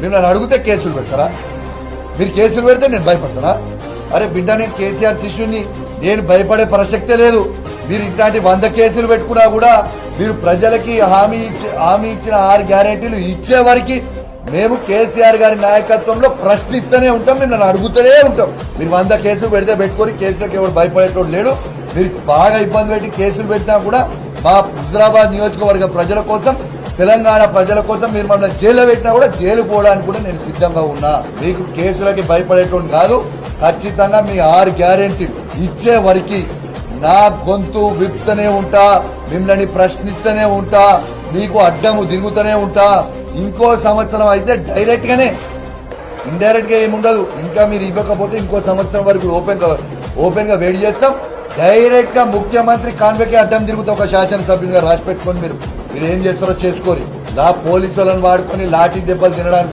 మిమ్మల్ని అడిగితే కేసులు పెడతారా? మీరు కేసులు పెడితే నేను భయపడతానా? అరే బిడ్డ, నేను కేసీఆర్ శిష్యుని, నేను భయపడే ప్రసక్తే లేదు. మీరు ఇట్లాంటి 100 కేసులు పెట్టుకున్నా కూడా మీరు ప్రజలకి హామీ ఇచ్చిన 6 గ్యారెంటీలు ఇచ్చే వరకు మేము కేసీఆర్ గారి నాయకత్వంలో ప్రశ్నిస్తూనే ఉంటాం, మిమ్మల్ని అడుగుతూనే ఉంటాం. మీరు 100 కేసులు పెడితే పెట్టుకొని కేసులకు ఎవరు భయపడేటోడు లేడు. మీరు బాగా ఇబ్బంది పెట్టి కేసులు పెట్టినా కూడా మా హుజరాబాద్ నియోజకవర్గ ప్రజల కోసం, తెలంగాణ ప్రజల కోసం మీరు మమ్మల్ని జైల్లో పెట్టినా కూడా జైలు పోవడానికి కూడా నేను సిద్ధంగా ఉన్నా. మీకు కేసులకి భయపడేటోడు కాదు. ఖచ్చితంగా మీ 6 గ్యారెంటీలు ఇచ్చే వరకు నా గొంతు విప్తూనే ఉంటా, మిమ్మల్ని ప్రశ్నిస్తూనే ఉంటా, మీకు అడ్డము దిగుతూనే ఉంటా. ఇంకో సంవత్సరం అయితే డైరెక్ట్ గానే, ఇండైరెక్ట్ గా ఏముండదు. ఇంకా మీరు ఇవ్వకపోతే ఇంకో సంవత్సరం వరకు ఓపెన్ గా వెయిట్ చేస్తాం. డైరెక్ట్ గా ముఖ్యమంత్రి కాన్వేకే అడ్డం తిరుగుతా. ఒక శాసనసభ్యునిగా రాసి పెట్టుకొని మీరు ఏం చేస్తారో చేసుకోరి. పోలీసులను వాడుకొని లాఠీ దెబ్బలు తినడానికి